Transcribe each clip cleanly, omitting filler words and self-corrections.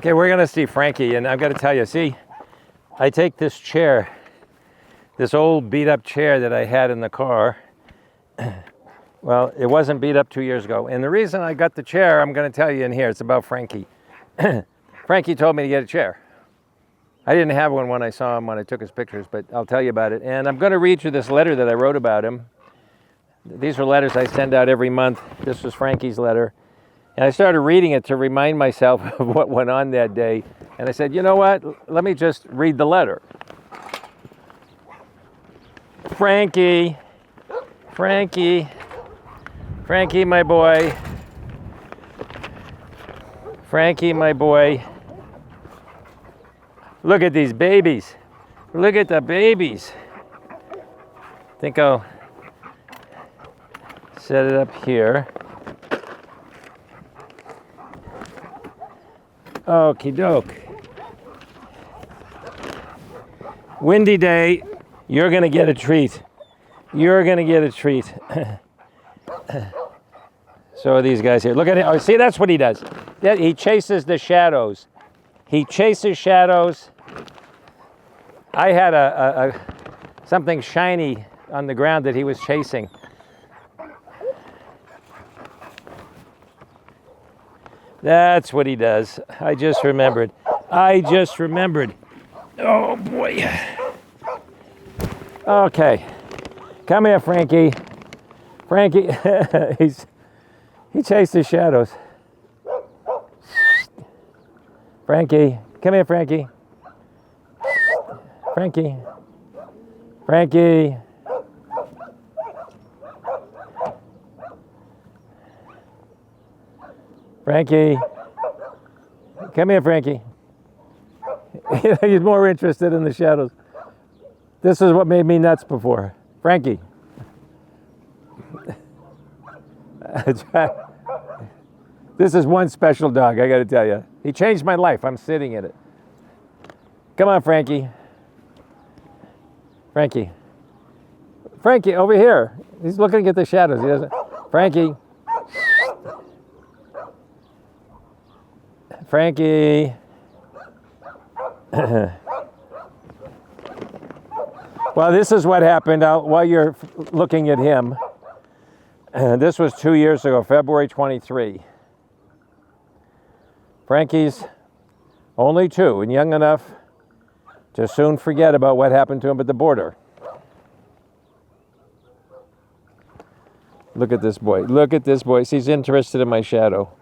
Okay, we're gonna see Frankie, and I've got to tell you, see, I take this chair, this old beat up chair that I had in the car. Well, it wasn't beat up 2 years ago. And the reason I got the chair, I'm gonna tell you in here, it's about Frankie. Frankie told me to get a chair. I didn't have one when I saw him when I took his pictures, but I'll tell you about it. And I'm gonna read you this letter that I wrote about him. These are letters I send out every month. This was Frankie's letter. And I started reading it to remind myself of what went on that day. And I said, you know what? Let me just read the letter. Frankie, Frankie, Frankie, my boy. Frankie, my boy. Look at these babies. Look at the babies. I think I'll set it up here. Okie doke. Windy day, you're gonna get a treat. You're gonna get a treat. So are these guys here. Look at it. Oh, see, that's what he does. He chases the shadows. He chases shadows. I had something shiny on the ground that he was chasing. That's what he does. I just remembered. Oh boy. Okay. Come here, Frankie. Frankie, he chases shadows. Frankie, come here, Frankie. Frankie. Frankie. Frankie, come here, Frankie. He's more interested in the shadows. This is what made me nuts before. Frankie. This is one special dog, I gotta tell you. He changed my life. I'm sitting in it. Come on, Frankie. Frankie. Frankie, over here. He's looking at the shadows. He doesn't. Frankie. Frankie. Well, this is what happened while you're looking at him. This was 2 years ago, February 23. Frankie's only 2 and young enough to soon forget about what happened to him at the border. Look at this boy. Look at this boy. He's interested in my shadow.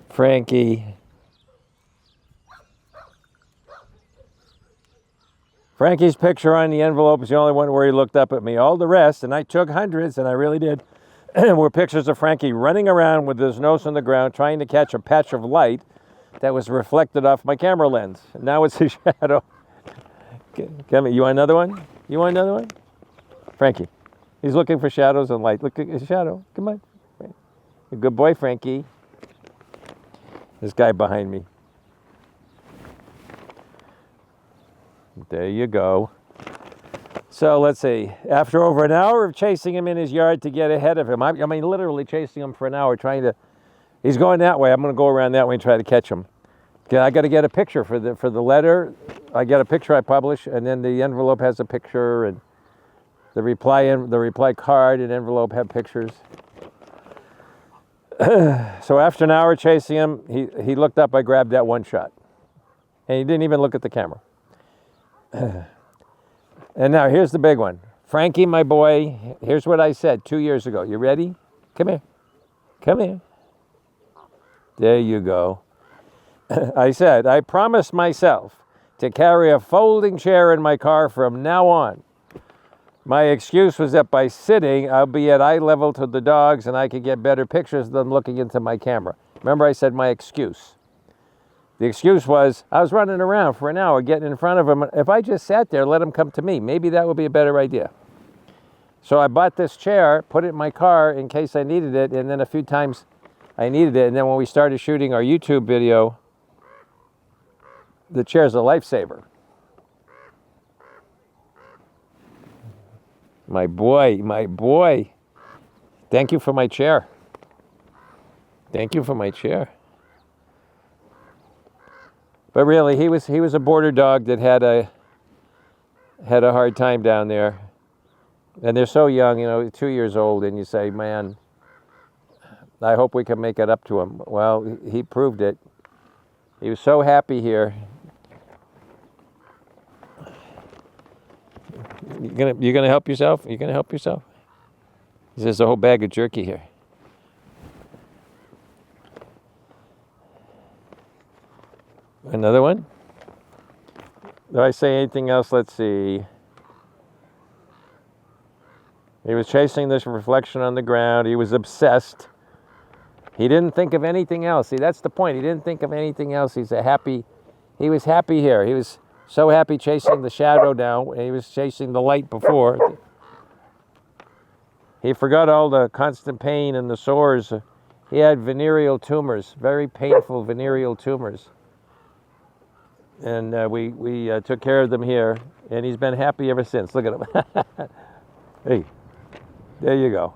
Frankie. Frankie's picture on the envelope is the only one where he looked up at me. All the rest, and I took hundreds, and I really did, were pictures of Frankie running around with his nose on the ground trying to catch a patch of light that was reflected off my camera lens. And now it's a shadow. Come here. You want another one? You want another one? Frankie. He's looking for shadows and light. Look at his shadow. Come on. A good boy, Frankie. This guy behind me. There you go. So let's see. After over an hour of chasing him in his yard to get ahead of him, I mean literally chasing him for an hour trying to, he's going that way. I'm going to go around that way and try to catch him. Okay, I got to get a picture for the letter. I get a picture I publish, and then the envelope has a picture, and the reply card and envelope have pictures. So after an hour chasing him, he looked up. I grabbed that one shot, and he didn't even look at the camera. And now here's the big one. Frankie, my boy, here's what I said 2 years ago. You ready? Come here. Come here. There you go. I said, I promised myself to carry a folding chair in my car from now on. My excuse was that by sitting, I'll be at eye level to the dogs and I could get better pictures of them looking into my camera. Remember I said my excuse. The excuse was, I was running around for an hour getting in front of them. If I just sat there, let them come to me, maybe that would be a better idea. So I bought this chair, put it in my car in case I needed it, and then a few times I needed it. And then when we started shooting our YouTube video, the chair's a lifesaver. My boy, my boy. Thank you for my chair. Thank you for my chair. But really, he was a border dog that had a hard time down there. And they're so young, 2 years old, and you say, man, I hope we can make it up to him. Well, he proved it. He was so happy here. You gonna help yourself? You gonna help yourself? There's a whole bag of jerky here. Another one? Did I say anything else? Let's see. He was chasing this reflection on the ground. He was obsessed. He didn't think of anything else. See, that's the point. He didn't think of anything else. He was happy here. He was so happy chasing the shadow now. He was chasing the light before. He forgot all the constant pain and the sores. He had venereal tumors, very painful venereal tumors. And we took care of them here, and he's been happy ever since. Look at him. Hey, there you go.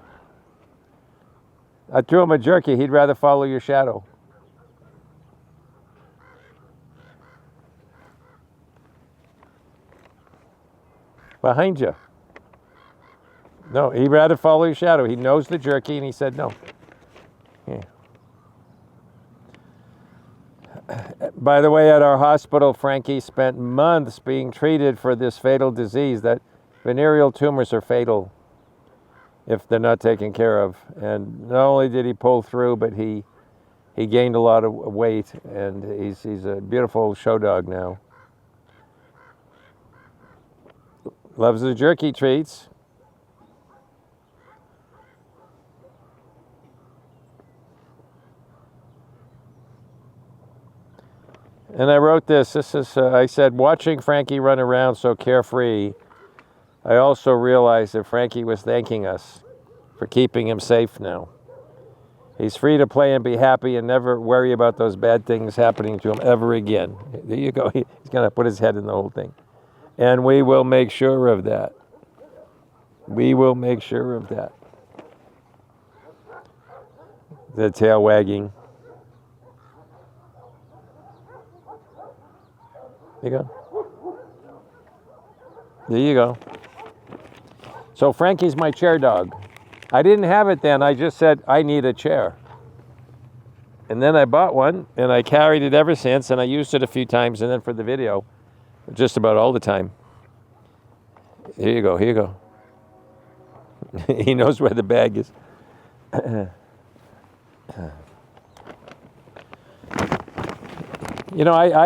I threw him a jerky. He'd rather follow your shadow. Behind you. No, he'd rather follow your shadow. He knows the jerky, and he said no. Yeah. By the way, at our hospital, Frankie spent months being treated for this fatal disease. That venereal tumors are fatal if they're not taken care of. And not only did he pull through, but he gained a lot of weight, and he's a beautiful show dog now. Loves the jerky treats. And I wrote this. I said, watching Frankie run around so carefree, I also realized that Frankie was thanking us for keeping him safe now. He's free to play and be happy and never worry about those bad things happening to him ever again. There you go. He's going to put his head in the whole thing. And we will make sure of that. We will make sure of that. The tail wagging. There you go. There you go. So Frankie's my chair dog. I didn't have it then. I just said, I need a chair. And then I bought one, and I carried it ever since, and I used it a few times, and then for the video, just about all the time. Here you go, here you go. He knows where the bag is. I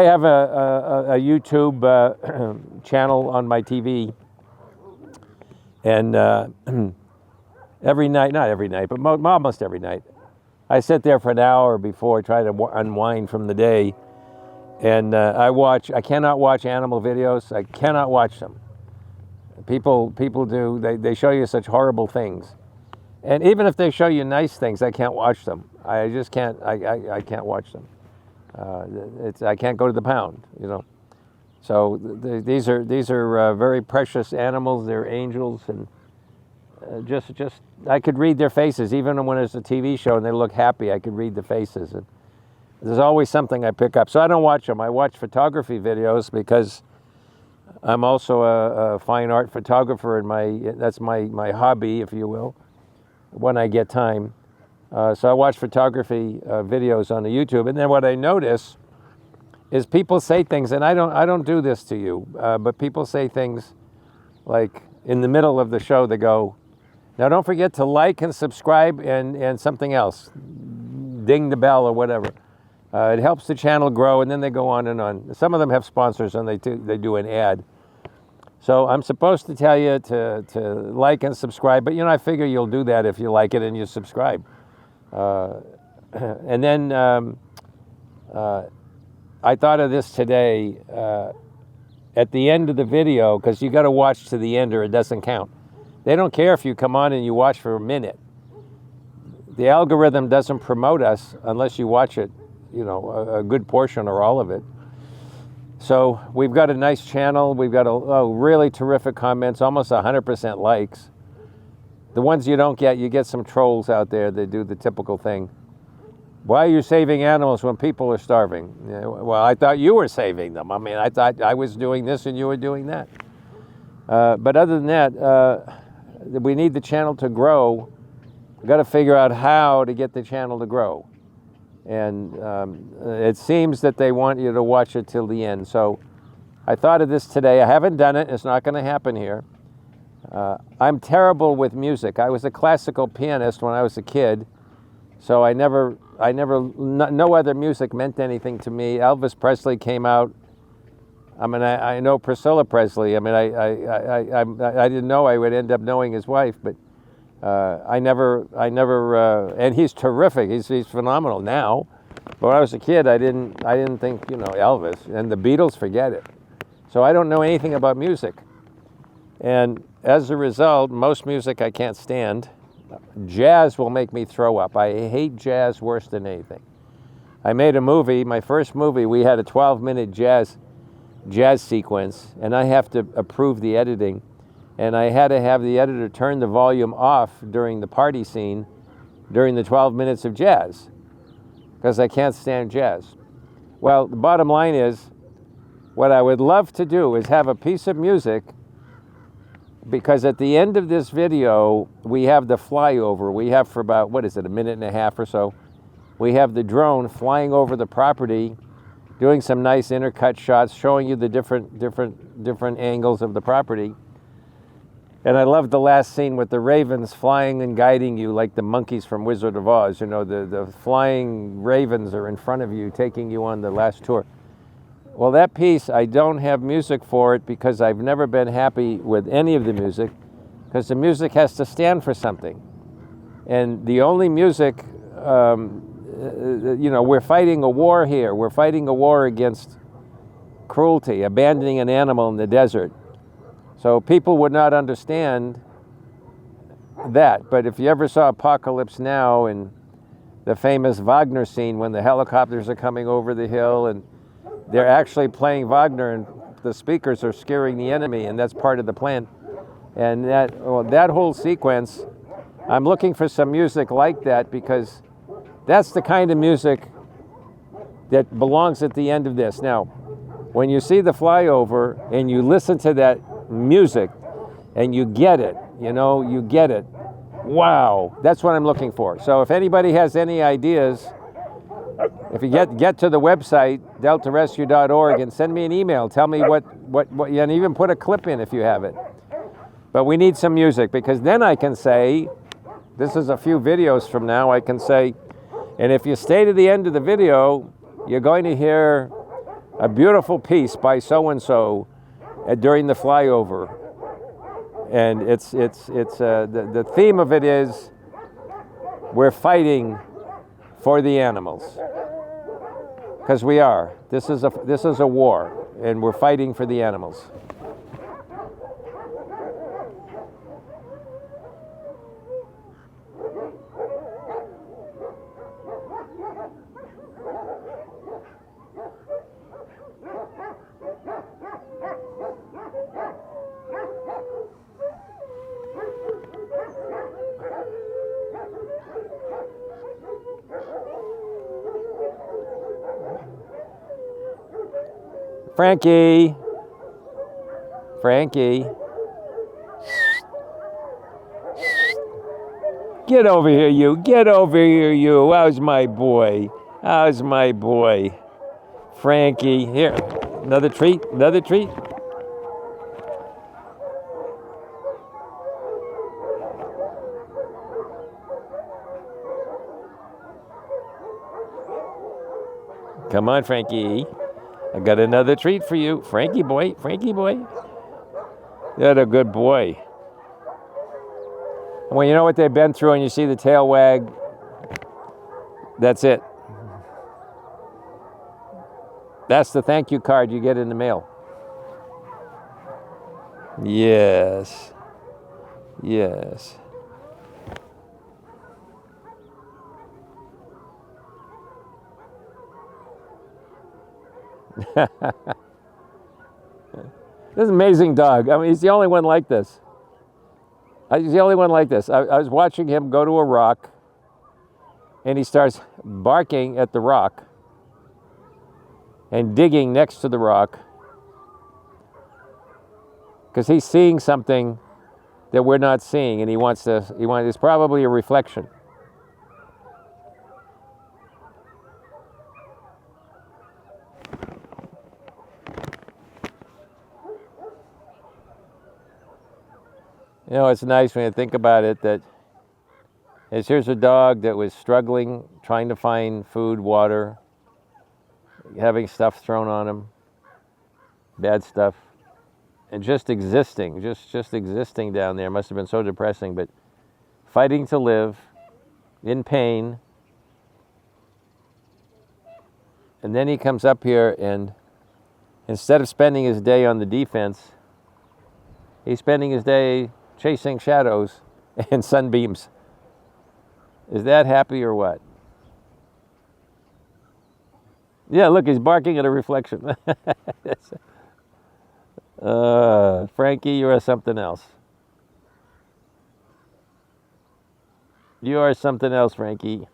have a YouTube channel on my TV, and every night, not every night, but almost every night, I sit there for an hour before, try to unwind from the day, and I cannot watch animal videos. I cannot watch them. People do, they show you such horrible things. And even if they show you nice things, I can't watch them. I just can't, I can't watch them. I can't go to the pound, So these are very precious animals. They're angels, and just I could read their faces. Even when it's a TV show and they look happy, I could read the faces. And there's always something I pick up. So I don't watch them. I watch photography videos because I'm also a fine art photographer, and that's my hobby, if you will, when I get time. So I watch photography videos on the YouTube, and then what I notice is people say things, and I don't do this to you, but people say things like in the middle of the show, they go, now don't forget to like and subscribe and something else, ding the bell or whatever. It helps the channel grow, and then they go on and on. Some of them have sponsors, and they do an ad. So I'm supposed to tell you to like and subscribe, but I figure you'll do that if you like it and you subscribe. And then I thought of this today. At the end of the video, because you got to watch to the end or it doesn't count. They don't care if you come on and you watch for a minute. The algorithm doesn't promote us unless you watch it, a good portion or all of it. So we've got a nice channel. We've got really terrific comments, almost 100% likes. The ones you don't get, you get some trolls out there that do the typical thing. Why are you saving animals when people are starving? Yeah, well, I thought you were saving them. I mean, I thought I was doing this and you were doing that. But other than that, we need the channel to grow. We've got to figure out how to get the channel to grow. And it seems that they want you to watch it till the end. So I thought of this today. I haven't done it. It's not going to happen here. I'm terrible with music. I was a classical pianist when I was a kid. So no other music meant anything to me. Elvis Presley came out. I mean, I know Priscilla Presley. I mean, I didn't know I would end up knowing his wife, but I never, and he's terrific. He's phenomenal now. But when I was a kid, I didn't think, Elvis and the Beatles, forget it. So I don't know anything about music. And as a result, most music I can't stand. Jazz will make me throw up. I hate jazz worse than anything. I made a movie, my first movie, we had a 12-minute jazz sequence, and I have to approve the editing. And I had to have the editor turn the volume off during the party scene during the 12 minutes of jazz, because I can't stand jazz. Well, the bottom line is, what I would love to do is have a piece of music, because at the end of this video, we have the flyover. We have for about, a minute and a half or so. We have the drone flying over the property, doing some nice intercut shots, showing you the different angles of the property. And I love the last scene with the ravens flying and guiding you like the monkeys from Wizard of Oz. The flying ravens are in front of you, taking you on the last tour. Well, that piece, I don't have music for it because I've never been happy with any of the music, because the music has to stand for something. And the only music, we're fighting a war here. We're fighting a war against cruelty, abandoning an animal in the desert. So people would not understand that. But if you ever saw Apocalypse Now and the famous Wagner scene when the helicopters are coming over the hill and they're actually playing Wagner and the speakers are scaring the enemy, and that's part of the plan. And that whole sequence, I'm looking for some music like that, because that's the kind of music that belongs at the end of this. Now, when you see the flyover and you listen to that music and you get it, you get it. Wow, that's what I'm looking for. So if anybody has any ideas, if you get to the website, deltarescue.org, and send me an email, tell me what, and even put a clip in if you have it. But we need some music, because then I can say, this is a few videos from now, I can say, and if you stay to the end of the video, you're going to hear a beautiful piece by so-and-so during the flyover. And the theme of it is, we're fighting for the animals, because we are. This is a war, and we're fighting for the animals. Frankie. Get over here, you. Get over here, you. How's my boy? Frankie. Here, another treat. Come on, Frankie. I got another treat for you. Frankie boy. You're a good boy. And when you know what they've been through and you see the tail wag, that's it. That's the thank you card you get in the mail. Yes. This is an amazing dog. I mean, he's the only one like this. I was watching him go to a rock, And he starts barking at the rock and digging next to the rock because he's seeing something that we're not seeing, and it's probably a reflection. You know, it's nice when you think about it that here's a dog that was struggling, trying to find food, water, having stuff thrown on him, bad stuff, and just existing, just existing down there must have been so depressing, but fighting to live, in pain. And then he comes up here, and instead of spending his day on the defense, he's spending his day chasing shadows and sunbeams. Is that happy or what? Yeah, look, he's barking at a reflection. Frankie, you are something else. You are something else, Frankie.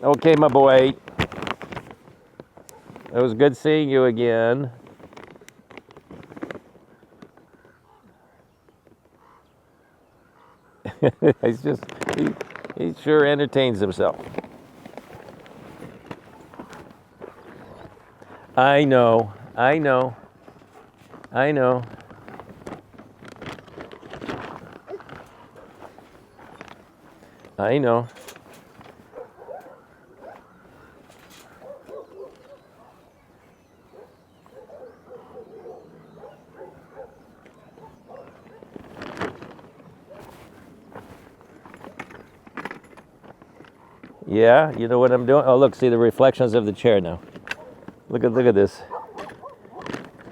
Okay, my boy. It was good seeing you again. He sure entertains himself. I know. I know. Yeah, you know what I'm doing? Oh, look, see the reflections of the chair now. Look at this.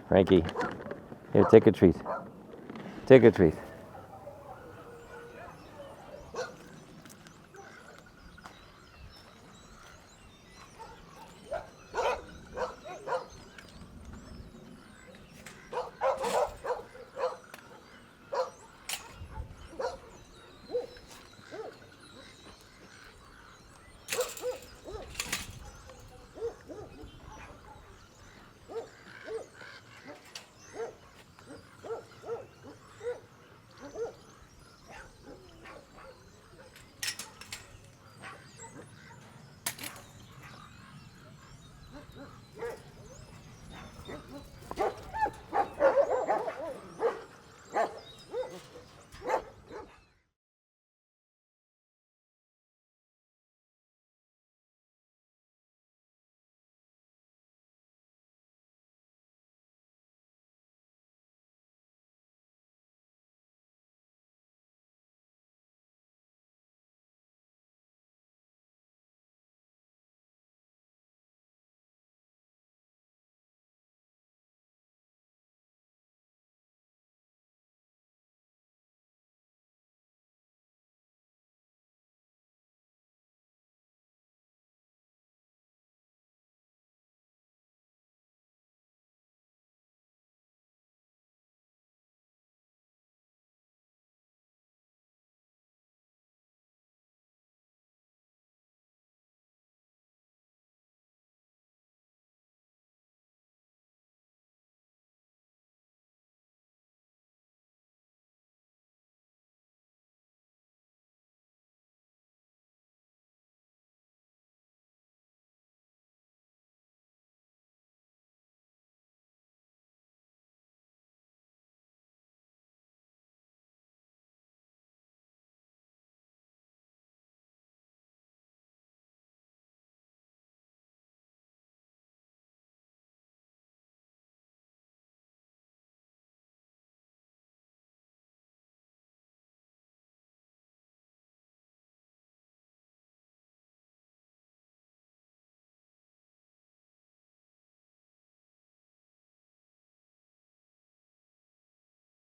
Frankie, here, take a treat. Take a treat.